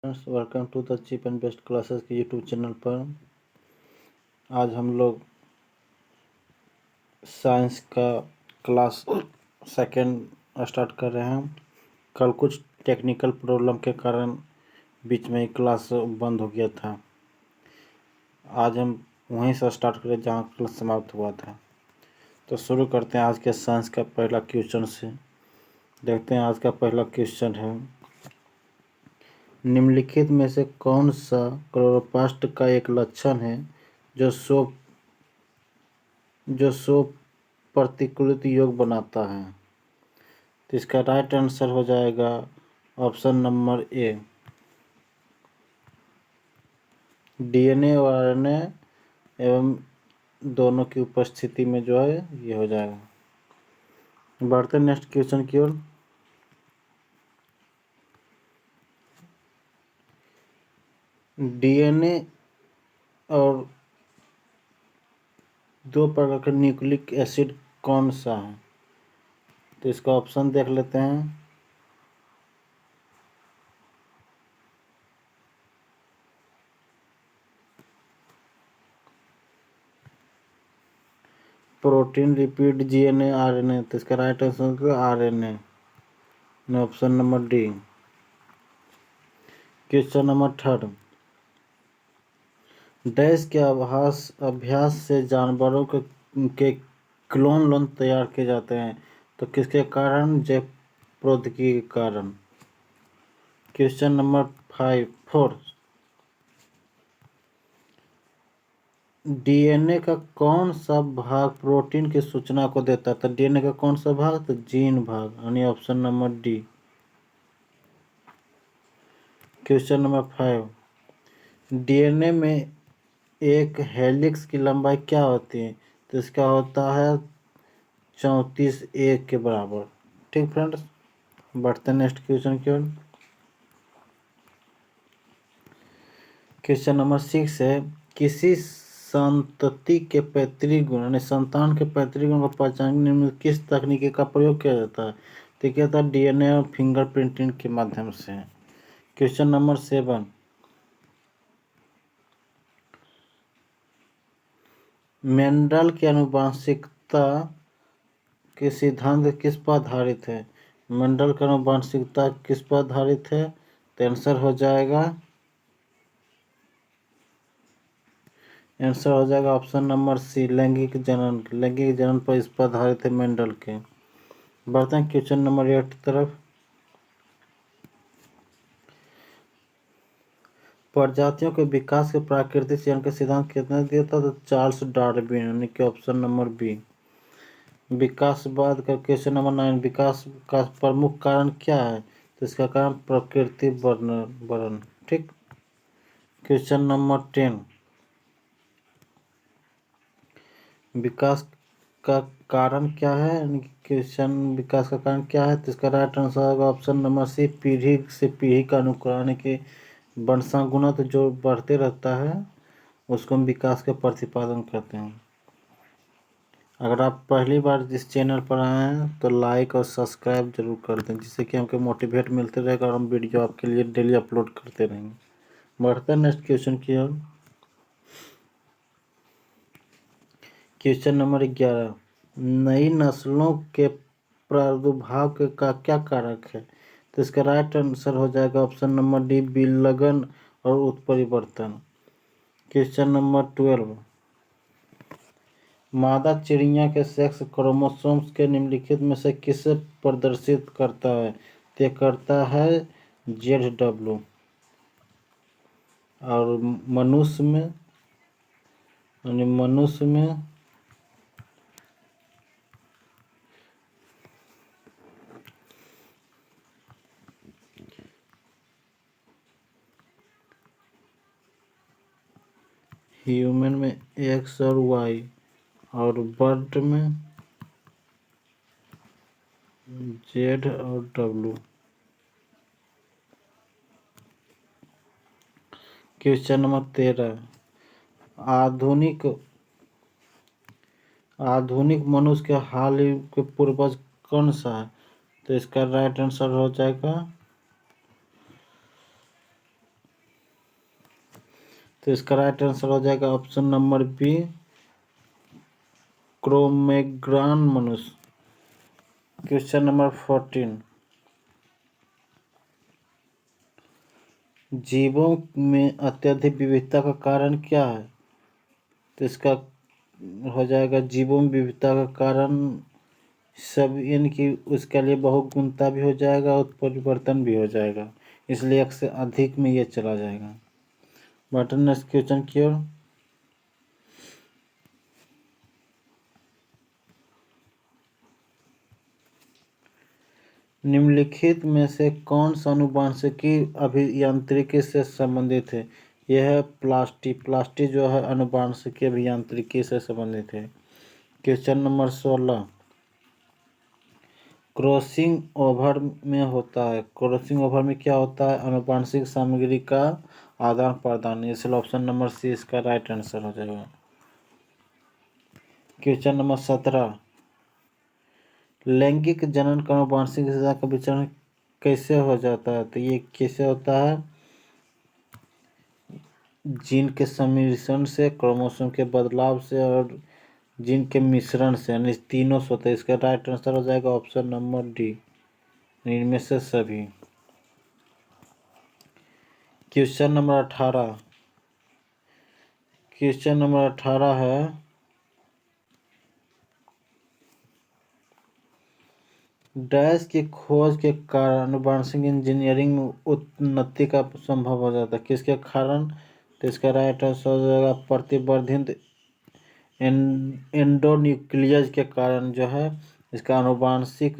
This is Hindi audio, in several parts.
Friends, welcome to the cheap and best classes के यूट्यूब चैनल पर। आज हम लोग साइंस का क्लास सेकेंड स्टार्ट कर रहे हैं। कल कुछ टेक्निकल प्रॉब्लम के कारण बीच में क्लास बंद हो गया था। आज हम वहीं से स्टार्ट करें जहां क्लास समाप्त हुआ था। तो शुरू करते हैं आज के साइंस का पहला क्वेश्चन से। देखते हैं आज का पहला क्वेश्चन है, निम्नलिखित में से कौन सा क्लोरोप्लास्ट का एक लक्षण है जो सो प्रतिकृत योग बनाता है। तो इसका राइट आंसर हो जाएगा ऑप्शन नंबर ए, डीएनए और आरएनए एवं दोनों की उपस्थिति में जो है ये हो जाएगा। बढ़ते हैं नेक्स्ट क्वेश्चन की ओर। डीएनए और दो प्रकार का न्यूक्लिक एसिड कौन सा है? तो इसका ऑप्शन देख लेते हैं। Protein, lipid, GNA, RNA. तो इसका right answer RNA, option number D. Question number third, dash के अभ्यास से जानवरों के क्लोन तैयार किए जाते हैं। तो किसके कारण? जैव प्रौद्योगिकी के कारण। क्वेश्चन नंबर 4, डीएनए का कौन सा भाग प्रोटीन की सूचना को देता है? तो डीएनए का कौन सा भाग? तो जीन भाग, यानी option number D. Question number 5, DNA में एक हेलिक्स की लंबाई क्या होती है? तो इसका होता है 34 एक के बराबर। ठीक फ्रेंड्स, बढ़ते हैं नेक्स्ट क्वेश्चन की ओर। क्वेश्चन नंबर 6 है, किसी संतति के पैतृक गुण यानी संतान के पैतृक गुण को पहचानने में किस तकनीक का प्रयोग किया जाता है? तो क्या था? डीएनए और फिंगरप्रिंटिंग के माध्यम से। क्वेश्चन नंबर 7, मेंडल की आनुवंशिकता के सिद्धांत किस पर आधारित है? मेंडल का आनुवंशिकता किस पर आधारित है? तो आंसर हो जाएगा ऑप्शन नंबर सी, लैंगिक जनन पर इस पर आधारित है मेंडल के। बढ़ते हैं क्वेश्चन नंबर 8 की तरफ। प्रजातियों के विकास के प्राकृतिक चयन का सिद्धांत किसने दिया था? तो चार्ल्स डार्विन, यानी कि ऑप्शन नंबर बी। विकासवाद का क्वेश्चन नंबर 9, विकास का प्रमुख कारण क्या है? तो इसका कारण प्रकृति वर्णन। ठीक। क्वेश्चन नंबर 10, विकास का कारण क्या है? क्वेश्चन विकास का कारण क्या है? तो इसका राइट आंसर होगा ऑप्शन नंबर सी, पीढ़ी से पीढ़ी का अनुकरण के वंशानुगत जो बढ़ते रहता है उसको हम विकास का प्रतिपादन करते हैं। अगर आप पहली बार इस चैनल पर आए हैं तो लाइक और सब्सक्राइब जरूर कर दें, जिससे कि हमको मोटिवेट मिलते रहेगा और हम वीडियो आपके लिए डेली अपलोड करते रहेंगे। बढ़ते हैं नेक्स्ट क्वेश्चन की ओर। क्वेश्चन नंबर 11, नई नस्लों के प्रादुर्भाव का क्या कारक है? तो इसका राइट आंसर हो जाएगा ऑप्शन नंबर डी, विलगन और उत्परिवर्तन। क्वेश्चन नंबर 12, मादा चिड़िया के सेक्स क्रोमोसोम्स के निम्नलिखित में से किसे प्रदर्शित करता है? तो करता है ZW। और मनुष्य में ह्यूमन में X और Y और बर्ड में Z और W। क्वेश्चन नंबर 13, आधुनिक मनुष्य के हाल के पूर्वज कौन सा है? तो इसका राइट आंसर हो जाएगा तो इसका राइट आंसर हो जाएगा ऑप्शन नंबर बी, क्रोमैग्रॉन मनुष्य। क्वेश्चन नंबर 14, जीवों में अत्यधिक विविधता का कारण क्या है? तो इसका हो जाएगा जीवों में विविधता का कारण सब इनकी उसके लिए बहुगुणता भी हो जाएगा और परिवर्तन भी हो जाएगा, इसलिए एक से अधिक में ये चला जाएगा। बटन नेक्स्ट क्वेश्चन की ओर। निम्नलिखित में से कौन सा आनुवांशिकी अभियांत्रिकी से संबंधित है? यह है प्लास्टी जो है आनुवांशिकी अभियांत्रिकी से संबंधित है। क्वेश्चन नंबर 16, क्रॉसिंग ओवर में होता है। क्रॉसिंग ओवर में क्या होता है? आनुवांशिक सामग्री का आदान प्रदान, इसलिए ऑप्शन नंबर सी इसका राइट आंसर हो जाएगा। क्वेश्चन नंबर 17, लैंगिक जनन का आनुवांशिक हिस्सा का विचरण कैसे हो जाता है? तो ये कैसे होता है? जीन के सम्मिश्रण से, क्रोमोसोम के बदलाव से और जीन के मिश्रण से, यानी तीनों से होता है। इसका राइट आंसर हो जाएगा ऑप्शन नंबर डी, इनमें से सभी। क्वेश्चन नंबर 18, क्वेश्चन नंबर 18 है डैश की खोज के कारण आनुवांशिक इंजीनियरिंग में उन्नति का संभव हो जाता है। किसके कारण? तो इसका राइट आंसर हो जाएगा प्रतिवर्धित एंडोन्यूक्लियस के कारण जो है इसका आनुवांशिक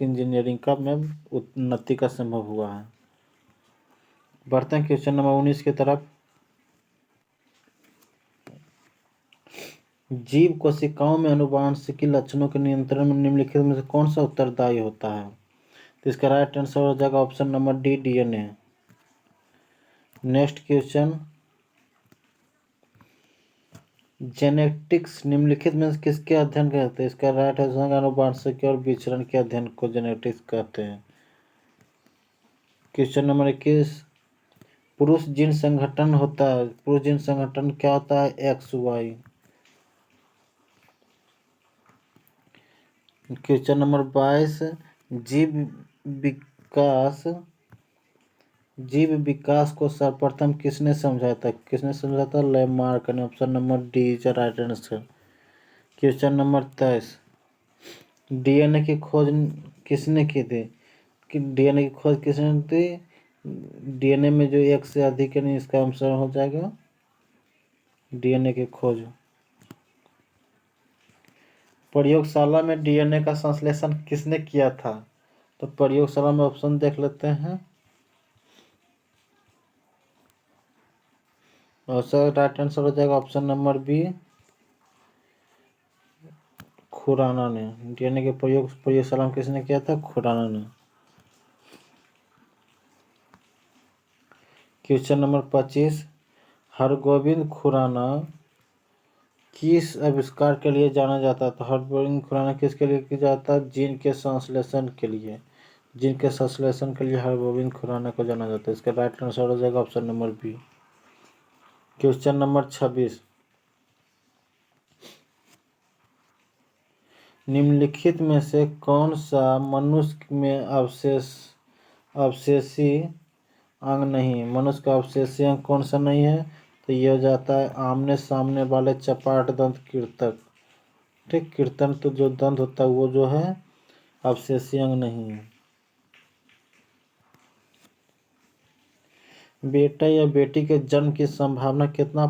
इंजीनियरिंग का में उन्नति का संभव हुआ है। बढ़ते हैं क्वेश्चन नंबर 19 की तरफ। जीव कोशिकाओं में आनुवांशिकी लक्षणों के नियंत्रण में निम्नलिखित में से कौन सा उत्तरदायी होता है? तो इसका राइट आंसर हो जाएगा option number D, DNA. Next question, genetics निम्नलिखित में से किसके अध्ययन कहते हैं? इसका राइट आंसर आनुवांशिकी और विचरण के अध्ययन को जेनेटिक्स कहते हैं। क्वेश्चन नंबर 21, पुरुष जीन संगठन होता है। पुरुष जीन संगठन क्या होता है? XY। क्वेश्चन नंबर 22, जीव विकास को सर्वप्रथम किसने समझाया था? किसने समझाया था? लैमार्क ने। Option number D is right answer. Question number 23, DNA की खोज किसने की थी? डीएनए की खोज किसने की? डीएनए में जो एक से अधिक है, नहीं इसका आंसर हो जाएगा डीएनए की खोज। प्रयोगशाला में डीएनए का संश्लेषण किसने किया था? तो प्रयोगशाला में ऑप्शन देख लेते हैं। और सर राइट आंसर हो जाएगा ऑप्शन नंबर बी, खुराना ने। डीएनए के प्रयोगशाला में किसने किया था? खुराना ने। क्वेश्चन नंबर 25, हरगोविंद खुराना किस आविष्कार के लिए जाना जाता था? हरगोविंद खुराना किसके लिए किया जाता है? जीन के संश्लेषण के लिए। जीन के संश्लेषण के लिए हरगोविंद खुराना को जाना जाता है। इसका राइट आंसर हो जाएगा option number B. Question number 26, निम्नलिखित में से कौन सा मनुष्य में अवशेषी अंग नहीं? मनुष्य का अवशेषी अंग कौन सा नहीं है? तो यह हो जाता है आमने सामने वाले चपाट दंत कृतक। ठीक, कीर्तन तो जो दंत होता है वो जो है अवशेषी अंग नहीं है। बेटा या बेटी के जन्म की संभावना कितना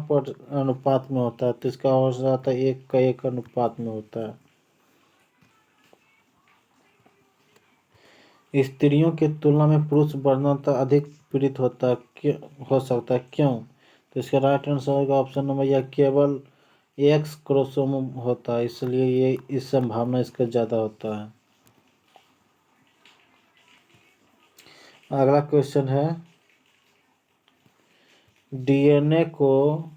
अनुपात में होता है? तो इसका हो जाता है 1:1 अनुपात में होता है। स्त्रियों की तुलना में पुरुष वर्णतः अधिक पीड़ित होता है, हो सकता है, क्यों? तो इसका राइट आंसर होगा ऑप्शन नंबर या केवल एक्स क्रोमोसोम होता है, इसलिए ये इस संभावना इसका ज़्यादा होता है। अगला क्वेश्चन है, डीएनए को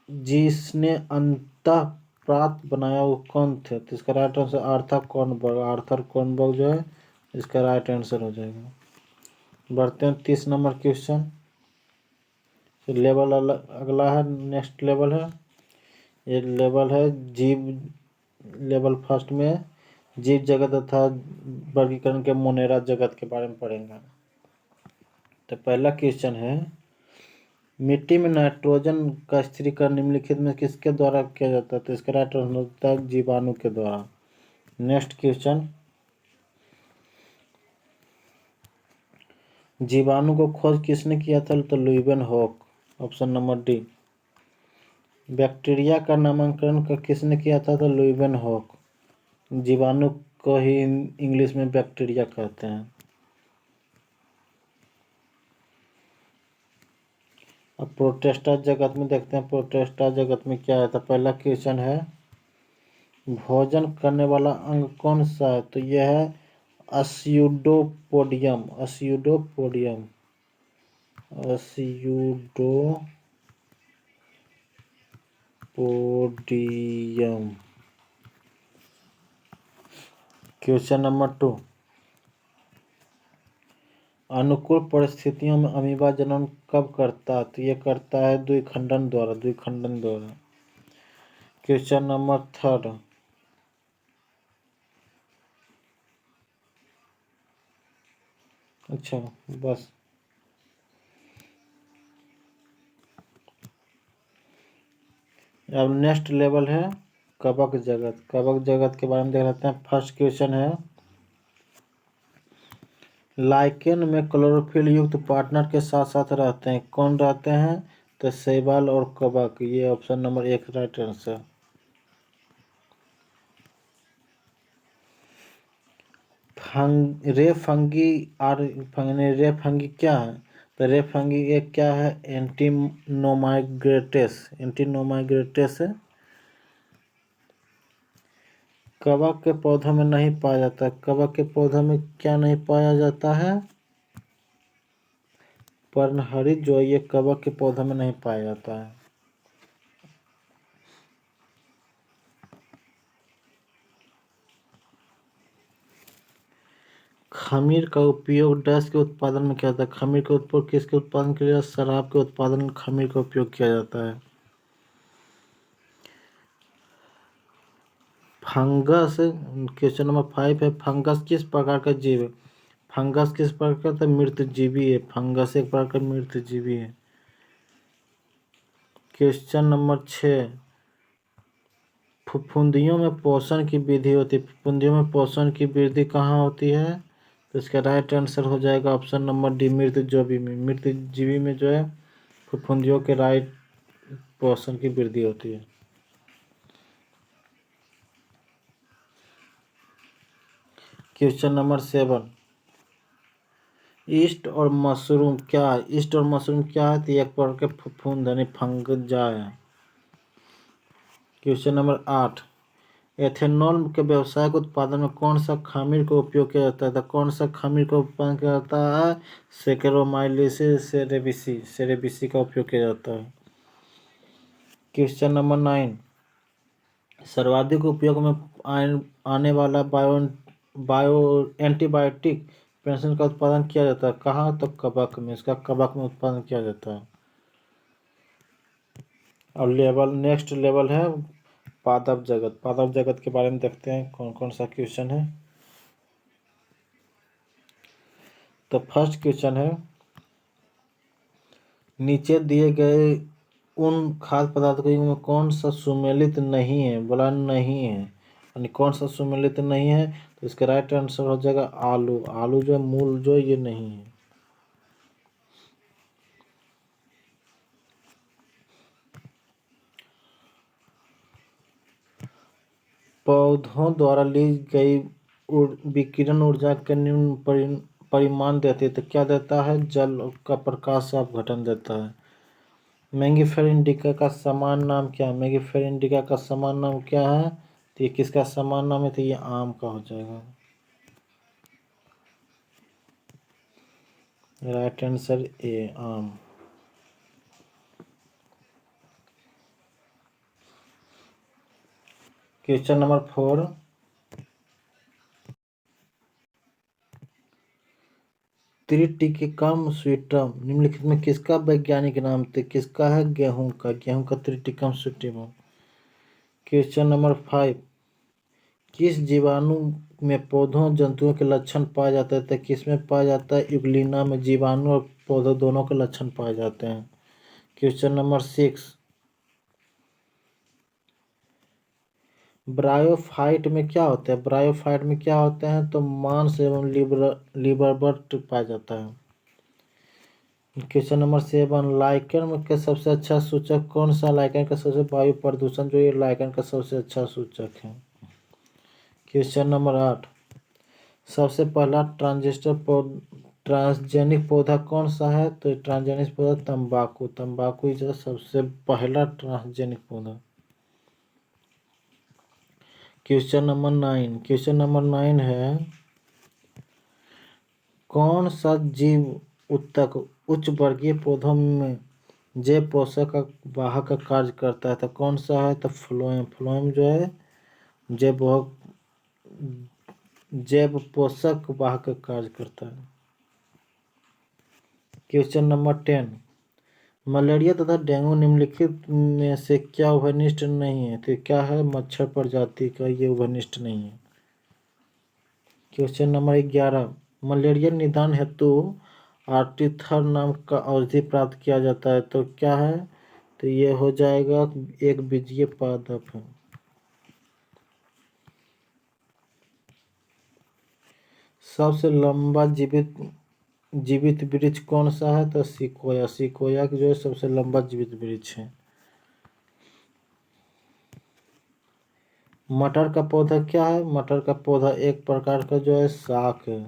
जिसने अंततः प्राप्त बनाया वो कौन थे? तो इसका राइट आंसर आर्थर कॉर्नबर्ग जो है इसका राइट आंसर हो जाएगा। बढ़ते हैं 30 नंबर क्वेश्चन। फिर लेवल अगला है, नेक्स्ट लेवल है, ये लेवल है जीव। लेवल फर्स्ट में जीव जगत तथा वर्गीकरण के मोनेरा जगत के बारे में पढ़ेंगे। तो पहला क्वेश्चन है, मिट्टी में नाइट्रोजन का स्थिरीकरण निम्नलिखित में किसके द्वारा किया जाता है? तो इसका राइट आंसर होता है जीवाणु के द्वारा। नेक्स्ट क्वेश्चन, जीवाणु को खोज किसने किया था? तो Leeuwenhoek, option number D. Bacteria का नामकरण किसने किया था? तो लुईवेन हॉक। जीवाणु को ही इंग्लिश में बैक्टीरिया कहते हैं। अब प्रोटेस्टा जगत में देखते हैं, प्रोटेस्टा जगत में क्या है। तो पहला क्वेश्चन है, भोजन करने वाला अंग कौन सा है? तो यह है अस्यूडोपोडियम, अस्यूडोपोडियम, अस्यूडोपोडियम। क्वेश्चन नंबर 2, अनुकूल परिस्थितियों में अमीबा जन्म कब करता है? तो ये करता है द्विखंडन द्वारा, द्विखंडन द्वारा। क्वेश्चन नंबर 3, अच्छा बस। अब नेक्स्ट लेवल है कवक जगत, कवक जगत के बारे में देख लेते हैं। फर्स्ट क्वेश्चन है, लाइकेन में क्लोरोफिल युक्त पार्टनर के साथ साथ रहते हैं, कौन रहते हैं? तो शैवाल और कवक, ये ऑप्शन नंबर 1 राइट आंसर। रे फंगी और रे फंगी क्या है? तो रे फंगी एक क्या है? एंटीनोमाइग्रेटेस, एंटीनोमाइग्रेटेस है। कवक के पौधों में नहीं पाया जाता। कवक के पौधों में क्या नहीं पाया जाता है? पर्णहरित जो ये कवक के पौधों में नहीं पाया जाता है। खमीर का उपयोग डैश के उत्पादन में किया जाता है। खमीर का उपयोग किसके उत्पादन के लिए? शराब के उत्पादन में खमीर का उपयोग किया जाता है। फंगस, क्वेश्चन नंबर 5 है, फंगस किस प्रकार का जीव है? फंगस किस प्रकार का? मृत जीवी है। फंगस एक प्रकार का मृत जीवी है। क्वेश्चन नंबर 6, फफूंदियों में पोषण की वृद्धि होती है। फफूंदियों में पोषण की वृद्धि कहाँ होती है? तो इसका राइट आंसर हो जाएगा ऑप्शन नंबर डी, मृत जीवी में। मृत जीवी में जो है फफूंदियों के राइट पोषण की वृद्धि होती है। क्वेश्चन नंबर 7, ईस्ट और मशरूम क्या है? ईस्ट और मशरूम क्या है? तो एक प्रकार के फफूंद यानी फंगजा है। क्वेश्चन नंबर 8, एथेनॉल के व्यावसायिक उत्पादन में कौन सा खमीर का उपयोग किया जाता है? तो कौन सा खमीर का उत्पादन किया जाता है? सेकेरोमाइलिसिस सेरेबिसी, सेरेबिसी का उपयोग किया जाता है। क्वेश्चन नंबर 9, सर्वाधिक उपयोग में आने वाला बायो एंटीबायोटिक पेनिसिलिन का उत्पादन किया जाता है कहाँ? तो कवक में, इसका कवक में उत्पादन किया जाता है। और लेवल, नेक्स्ट लेवल है पादप जगत। पादप जगत के बारे में देखते हैं कौन कौन सा क्वेश्चन है। तो फर्स्ट क्वेश्चन है, नीचे दिए गए उन खाद्य पदार्थों में कौन सा सुमेलित नहीं है? बोला नहीं है, यानी कौन सा सुमेलित नहीं है? तो इसका राइट आंसर हो जाएगा आलू। आलू जो है मूल जो ये नहीं है। पौधों द्वारा ली गई विकिरण ऊर्जा के निम्न परिमाण देती है। तो क्या देता है? जल का प्रकाश अपघटन देता है। मैंगिफेर इंडिका का समान नाम क्या है? मैंगिफेर इंडिका का समान नाम क्या है? तो ये किसका समान नाम है? तो ये आम का हो जाएगा। राइट आंसर ए, आम। क्वेश्चन नंबर 4, त्रिटिकम स्वीटम निम्नलिखित में किसका वैज्ञानिक नाम थे? किसका है? गेहूं का त्रिटिकम स्वीटम। क्वेश्चन नंबर 5, किस जीवाणु में पौधों जंतुओं के लक्षण पाए जाते हैं? तो किसमें पाया जाता है? यूग्लिना में जीवाणु और पौधों दोनों के लक्षण पाए जाते हैं। क्वेश्चन नंबर 6, ब्रायोफाइट में क्या होता है? ब्रायोफाइट में क्या होते हैं? तो मांस एवं लिवरबर्ट पाया जाता है। क्वेश्चन नंबर 7, लाइकेन का सबसे अच्छा सूचक कौन सा? लाइकेन का सबसे वायु प्रदूषण जो ये लाइकेन का सबसे अच्छा सूचक है। क्वेश्चन नंबर 8, सबसे पहला ट्रांसजेनिक पौधा कौन सा है? तो ट्रांसजेनिक पौधा तंबाकू। तंबाकू जो सबसे पहला ट्रांसजेनिक पौधा। क्वेश्चन नंबर 9 है, कौन सा जीव उत्तक उच्च वर्गीय पौधों में जैव पोषक का वाहक का कार्य करता है? तो कौन सा है? तो फ्लोएम। फ्लोएम जो है जैव पोषक वाहक का कार्य करता है। क्वेश्चन नंबर 10, मलेरिया तथा डेंगू निम्नलिखित में से क्या उभयनिष्ठ नहीं है? तो क्या है? मच्छर प्रजाति का ये उभयनिष्ठ नहीं है। क्वेश्चन नंबर 11, मलेरिया निदान हेतु आर्टिथर नाम का औषधि प्राप्त किया जाता है। तो क्या है? तो ये हो जाएगा एक बीजीय पादप है। सबसे लंबा जीवित वृक्ष कौन सा है? तो सिकोया। सिकोया जो है सबसे लंबा जीवित वृक्ष है। मटर का पौधा क्या है? मटर का पौधा एक प्रकार का जो है शाक है।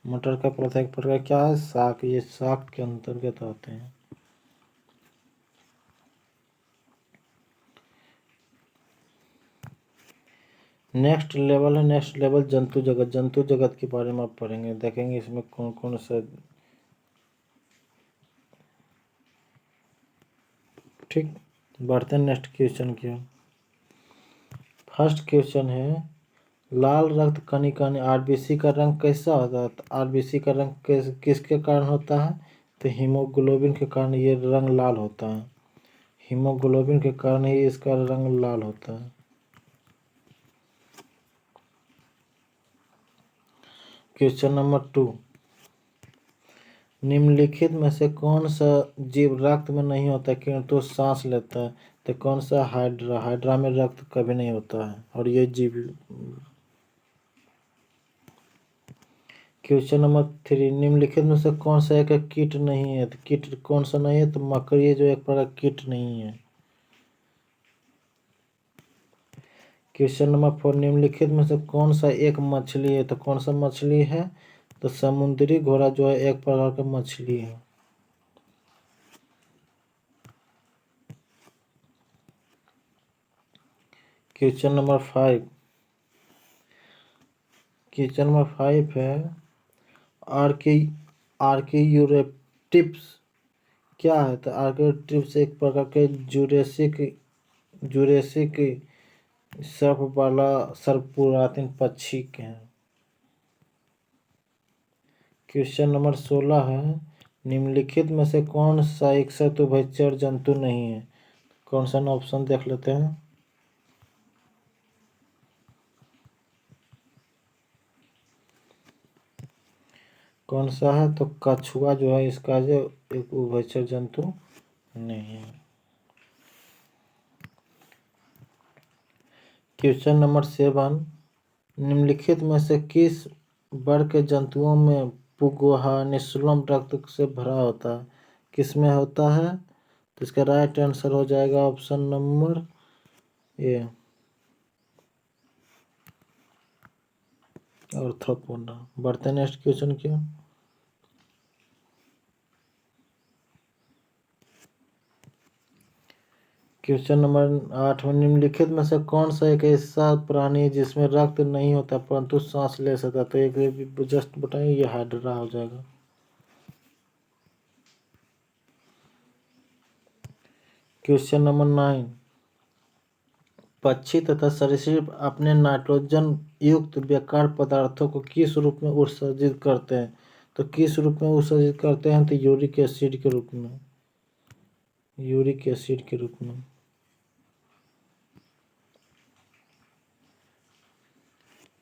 मटर का पौधा एक प्रकार क्या है? शाक। ये शाक के अंतर्गत आते हैं। नेक्स्ट लेवल जंतु जगत के बारे में आप पढ़ेंगे, देखेंगे इसमें कौन कौन सा। ठीक, बढ़ते हैं नेक्स्ट क्वेश्चन की ओर। फर्स्ट क्वेश्चन है, लाल रक्त कणिका आरबीसी का रंग कैसा होता है? तो आरबीसी का रंग किसके कारण होता है? तो हीमोग्लोबिन के कारण ये रंग लाल होता है। हीमोग्लोबिन के कारण ही इसका रंग लाल होता है। क्वेश्चन नंबर 2, निम्नलिखित में से कौन सा जीव रक्त में नहीं होता किंतु सांस लेता है? तो कौन सा? हाइड्रा। हाइड्रा में रक्त कभी नहीं होता है और ये जीव। क्वेश्चन नंबर 3, निम्नलिखित में से कौन सा एक कीट नहीं है? तो कीट कौन सा नहीं है? तो मकड़ी जो एक प्रकार कीट नहीं है। क्वेश्चन नंबर 4, निम्नलिखित में से कौन सा एक मछली है? तो कौन सा मछली है? तो समुद्री घोड़ा जो है एक प्रकार का मछली है। क्वेश्चन नंबर 5 है, आर्कियोरेप्टिप्स क्या है? तो आर्कियोरेप्टिप्स एक प्रकार के जुरेसिक सर्प वाला सर्वपुरातन पक्षी के हैं। क्वेश्चन नंबर 16 है, निम्नलिखित में से कौन सा एकसाथ उभयचर जंतु नहीं है? कौन सा? ऑप्शन देख लेते हैं। कौन सा है? तो कछुआ जो है इसका जो एक उभयचर जंतु नहीं है। क्वेश्चन नंबर 7, निम्नलिखित में से किस वर्ग के जंतुओं में पुगुहा निश्चलम रक्त से भरा होता है? किस में होता है? तो इसका राइट आंसर हो जाएगा ऑप्शन नंबर ए, ऑर्थोपोडा। बढ़ते हैं नेक्स्ट क्वेश्चन की। क्वेश्चन नंबर 8 में निम्नलिखित में से कौन सा एक ऐसा प्राणी है जिसमें रक्त नहीं होता परंतु सांस ले सकता है? तो एक जस्ट बताइए, ये हाइड्रा हो जाएगा। क्वेश्चन नंबर 9, पक्षी तथा सरीसृप अपने नाइट्रोजन युक्त बेकार पदार्थों को किस रूप में उत्सर्जित करते हैं? तो किस रूप में उत्सर्जित करते हैं? तो यूरिक एसिड के रूप में, यूरिक एसिड के रूप में।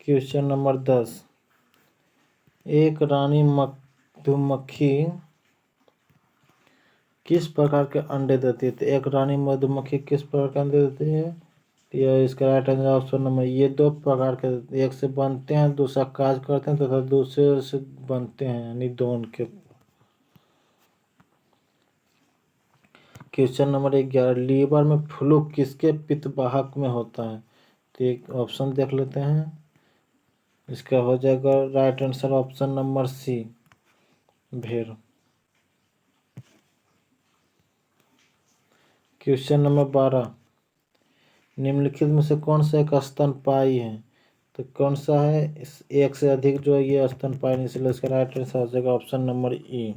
क्वेश्चन नंबर 10, एक रानी मधुमक्खी किस प्रकार के अंडे देती है? तो एक रानी मधुमक्खी किस प्रकार के अंडे देती है? तो यह इसका राइट आंसर ऑप्शन नंबर, ये दो प्रकार के, एक से बनते हैं, दूसरा काज करते हैं, तथा दूसरे से बनते हैं, यानी दोनों के। क्वेश्चन नंबर 11, लीवर में फ्लू किसके पित्तवाहक में होता है? तो एक ऑप्शन देख लेते हैं, इसका हो जाएगा right answer option number C, भेड़। क्वेश्चन नंबर 12, निम्नलिखित में से कौन सा एक स्तनपायी है? तो कौन सा है? एक से अधिक जो है ये स्तनपायी नहीं, इसलिए इसका राइट आंसर हो जाएगा ऑप्शन नंबर ई।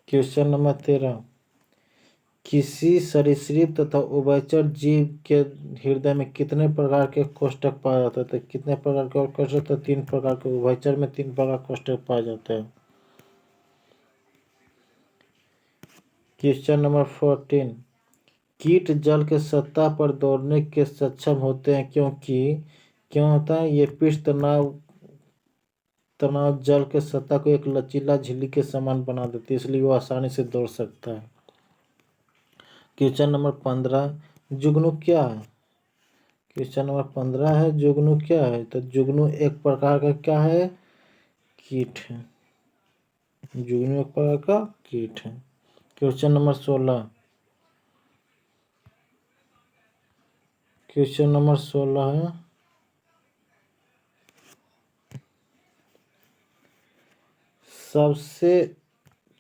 क्वेश्चन नंबर 13, किसी सरीसृप तथा उभयचर जीव के हृदय में कितने प्रकार के कोष्ठक पाए जाते हैं? तो कितने प्रकार के कोष्ठक? तो 3 प्रकार के, उभयचर में 3 प्रकार के कोष्ठक पाए जाते हैं। क्वेश्चन नंबर 14, कीट जल के सतह पर दौड़ने के सक्षम होते हैं क्योंकि क्यों होता है? ये पृष्ठ तनाव जल के सतह को एक लचीला झिल्ली के समान बना देती है, इसलिए वो आसानी से दौड़ सकता है। क्वेश्चन नंबर 15, जुगनू क्या है? क्वेश्चन नंबर 15 है, जुगनू क्या है? तो जुगनू एक प्रकार का क्या है? कीट है। जुगनू एक प्रकार का कीट है। क्वेश्चन नंबर 16, क्वेश्चन नंबर 16 है, सबसे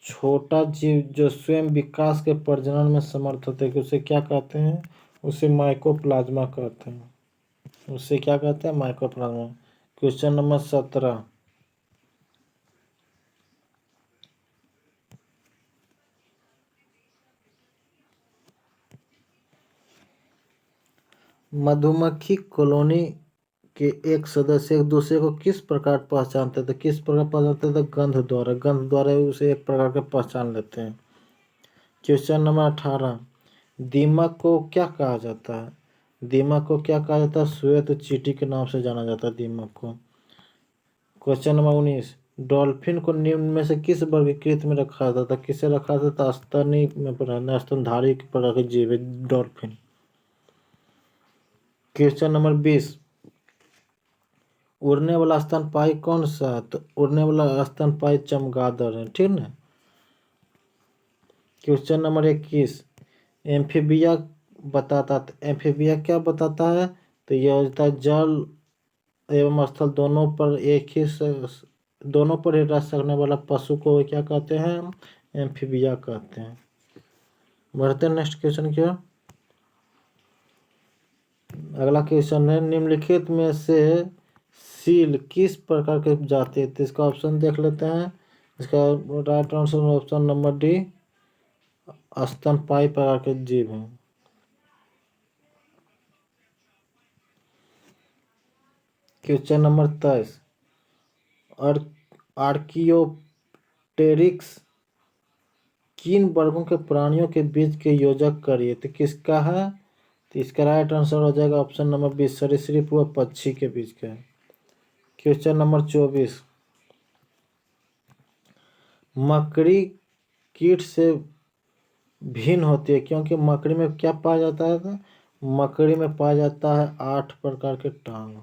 छोटा जीव जो स्वयं विकास के प्रजनन में समर्थ होते हैं, उसे क्या कहते हैं? उसे माइकोप्लाज्मा कहते हैं। उसे क्या कहते हैं? माइकोप्लाज्मा। क्वेश्चन नंबर 17, मधुमक्खी कॉलोनी के एक सदस्य एक दूसरे को किस प्रकार पहचानते थे? किस प्रकार पहचानते थे? गंध द्वारा, गंध द्वारा उसे एक प्रकार के पहचान लेते हैं। क्वेश्चन नंबर 18, दीमक को क्या कहा जाता है? दीमक को क्या कहा जाता है? श्वेत चींटी के नाम से जाना जाता है दीमक को। क्वेश्चन नंबर 19, डॉल्फिन को निम्न में से किस वर्गीकृत में रखा जाता था? किसे रखा जाता था? स्तनी में रहने स्तनधारी प्रकार के जीव है डॉल्फिन। क्वेश्चन नंबर 20, उड़ने वाला स्तनपायी कौन सा है? तो उड़ने वाला स्तनपायी चमगादड़ है, ठीक ना। क्वेश्चन नंबर 21, एम्फीबिया बताता, तो एम्फीबिया क्या बताता है? तो यह होता है जल एवं स्थल दोनों पर ही रह सकने वाला पशु को क्या कहते हैं? एम्फीबिया कहते हैं। बढ़ते हैं नेक्स्ट क्वेश्चन की ओर। अगला क्वेश्चन है, निम्नलिखित में से सील किस प्रकार के जाति है? तो इसका ऑप्शन देख लेते हैं, इसका right answer option number D, स्तनपायी प्रकार के जीव हैं। क्वेश्चन नंबर 23, आर्कियोप्टेरिक्स किन वर्गों के प्राणियों के बीच के योजक करिए? तो किसका है? तो इसका राइट आंसर हो जाएगा ऑप्शन नंबर बी, सरीसृप व पक्षी के बीच का है। क्वेश्चन नंबर 24, मकड़ी कीट से भिन्न होती है क्योंकि मकड़ी में क्या पाया जाता है? तो मकड़ी में पाया जाता है 8 प्रकार के टांग।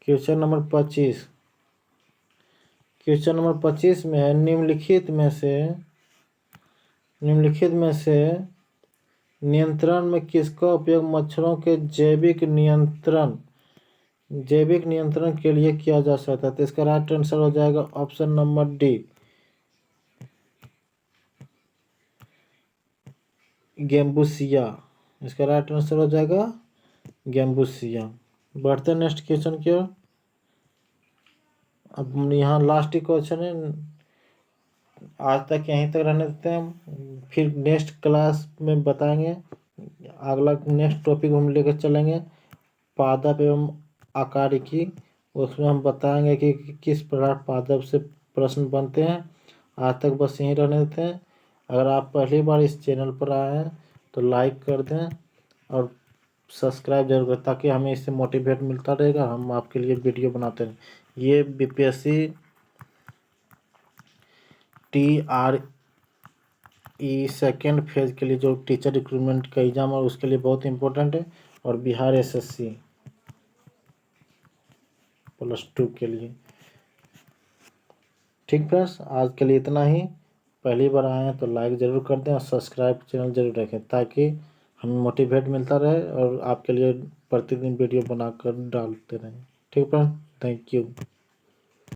क्वेश्चन नंबर 25, क्वेश्चन नंबर 25 में है, निम्नलिखित में से नियंत्रण में किसका उपयोग मच्छरों के जैविक नियंत्रण के लिए किया जा सकता है? तो इसका राइट आंसर हो जाएगा ऑप्शन नंबर डी, गेम्बुसिया। इसका राइट आंसर हो जाएगा गेम्बुसिया। बढ़ते हैं नेक्स्ट क्वेश्चन की ओर। अब यहाँ लास्ट क्वेश्चन है, आज तक यहीं तक रहने देते हैं, फिर नेक्स्ट क्लास में बताएंगे। अगला नेक्स्ट टॉपिक हम लेकर चलेंगे, पादप एवं आकार की, उसमें हम बताएंगे कि किस प्रकार पादप से प्रश्न बनते हैं। आज तक बस यहीं रहने देते हैं। अगर आप पहली बार इस चैनल पर आए हैं तो लाइक कर दें और सब्सक्राइब जरूर करें, ताकि हमें इससे मोटिवेट मिलता रहेगा, हम आपके लिए वीडियो बनाते रहें। ये बीपीएससी TRE सेकेंड फेज के लिए जो टीचर रिक्रूटमेंट का एग्ज़ाम है उसके लिए बहुत इंपॉर्टेंट है, और बिहार SSC +2 के लिए। ठीक फ्रेंड्स, आज के लिए इतना ही। पहली बार आए हैं तो लाइक ज़रूर कर दें और सब्सक्राइब चैनल ज़रूर रखें, ताकि हमें मोटिवेट मिलता रहे और आपके लिए प्रतिदिन वीडियो बनाकर डालते रहें। ठीक फ्रेंड्स, थैंक यू।